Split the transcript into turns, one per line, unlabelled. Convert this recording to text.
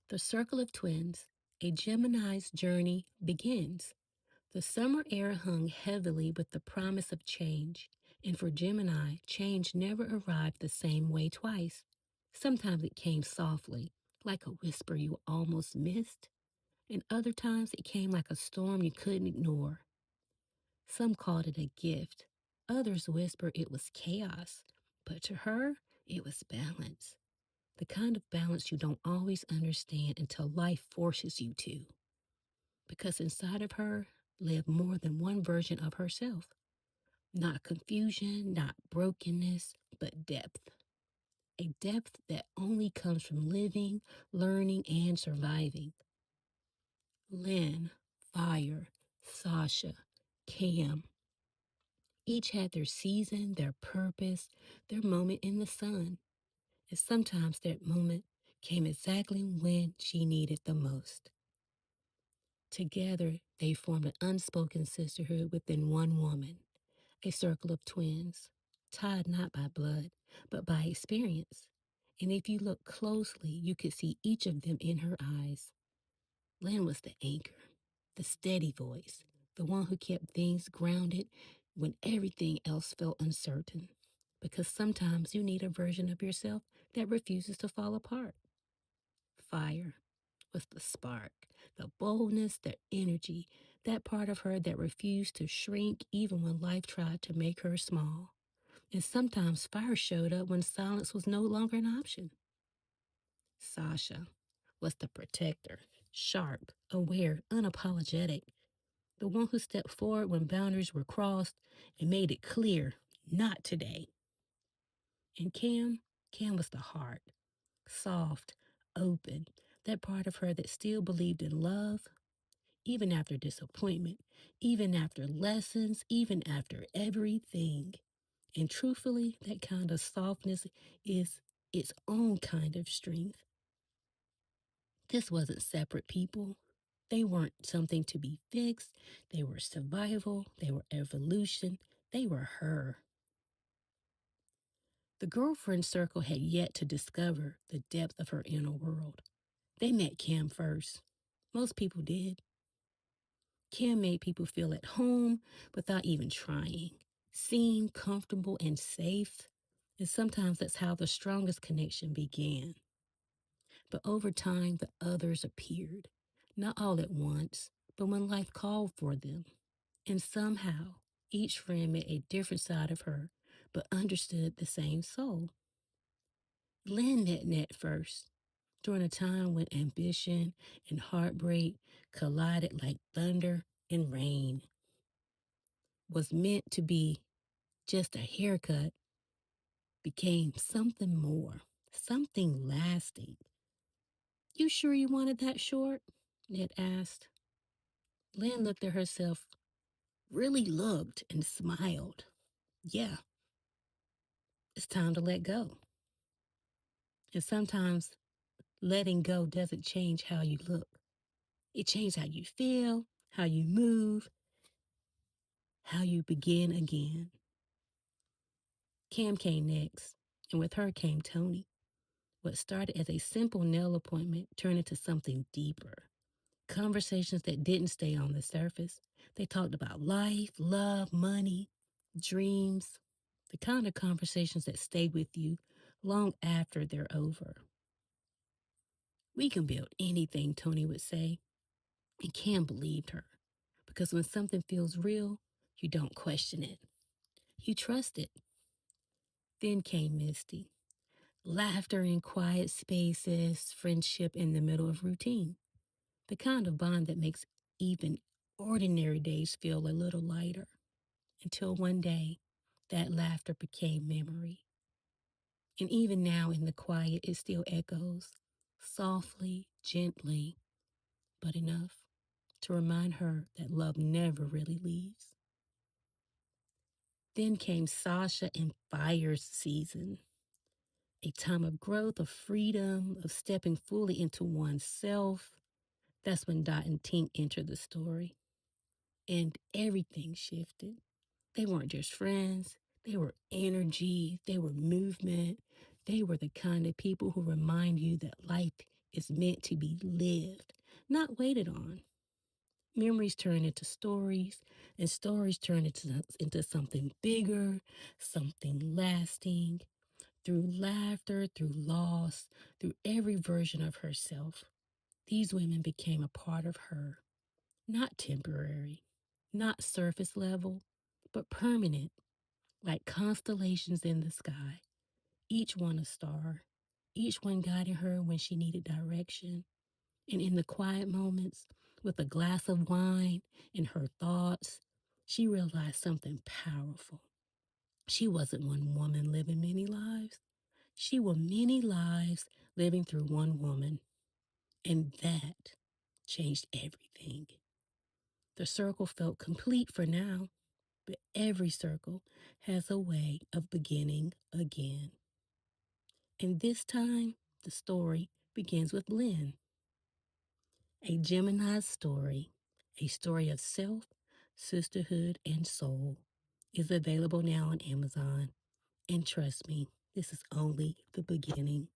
The Circle of Twins, a Gemini's journey begins. The summer air hung heavily with the promise of change, and for Gemini, change never arrived the same way twice. Sometimes it came softly, like a whisper you almost missed, and other times it came like a storm you couldn't ignore. Some called it a gift, others whispered it was chaos, but to her, it was balance. The kind of balance you don't always understand until life forces you to. Because inside of her lived more than one version of herself. Not confusion, not brokenness, but depth. A depth that only comes from living, learning, and surviving. Lynn, Fire, Sasha, Cam, each had their season, their purpose, their moment in the sun. And sometimes that moment came exactly when she needed the most. Together, they formed an unspoken sisterhood within one woman, a circle of twins, tied not by blood, but by experience. And if you look closely, you could see each of them in her eyes. Lynn was the anchor, the steady voice, the one who kept things grounded when everything else felt uncertain. Because sometimes you need a version of yourself that refuses to fall apart. Fire was the spark, the boldness, the energy, that part of her that refused to shrink even when life tried to make her small. And sometimes fire showed up when silence was no longer an option. Sasha was the protector, sharp, aware, unapologetic, the one who stepped forward when boundaries were crossed and made it clear, not today. And Cam was the heart, soft, open, that part of her that still believed in love, even after disappointment, even after lessons, even after everything. And truthfully, that kind of softness is its own kind of strength. This wasn't separate people. They weren't something to be fixed. They were survival. They were evolution. They were her. The girlfriend circle had yet to discover the depth of her inner world. They met Cam first. Most people did. Cam made people feel at home without even trying, seen, comfortable, and safe. And sometimes that's how the strongest connection began. But over time, the others appeared. Not all at once, but when life called for them. And somehow, each friend met a different side of her, but understood the same soul. Lynn met Ned first, during a time when ambition and heartbreak collided like thunder and rain. Was meant to be just a haircut became something more, something lasting. You sure you wanted that short? Ned asked. Lynn looked at herself, really looked, and smiled. Yeah, it's time to let go. And sometimes letting go doesn't change how you look. It changes how you feel, how you move, how you begin again. Cam came next, and with her came Tony. What started as a simple nail appointment turned into something deeper. Conversations that didn't stay on the surface. They talked about life, love, money, dreams, the kind of conversations that stay with you long after they're over. We can build anything, Tony would say, and Cam believed her. Because when something feels real, you don't question it. You trust it. Then came Misty. Laughter in quiet spaces, friendship in the middle of routine. The kind of bond that makes even ordinary days feel a little lighter. Until one day, that laughter became memory. And even now in the quiet, it still echoes, softly, gently, but enough to remind her that love never really leaves. Then came Sasha and Fire's season, a time of growth, of freedom, of stepping fully into oneself. That's when Dot and Tink entered the story. And everything shifted. They weren't just friends, they were energy, they were movement. They were the kind of people who remind you that life is meant to be lived, not waited on. Memories turn into stories, and stories turn into something bigger, something lasting. Through laughter, through loss, through every version of herself, these women became a part of her, not temporary, not surface level, but permanent, like constellations in the sky, each one a star, each one guiding her when she needed direction. And in the quiet moments, with a glass of wine and her thoughts, she realized something powerful. She wasn't one woman living many lives. She was many lives living through one woman. And that changed everything. The circle felt complete for now, but every circle has a way of beginning again. And this time, the story begins with Lynn, a Gemini's story, a story of self, sisterhood, and soul, is available now on Amazon. And trust me, this is only the beginning.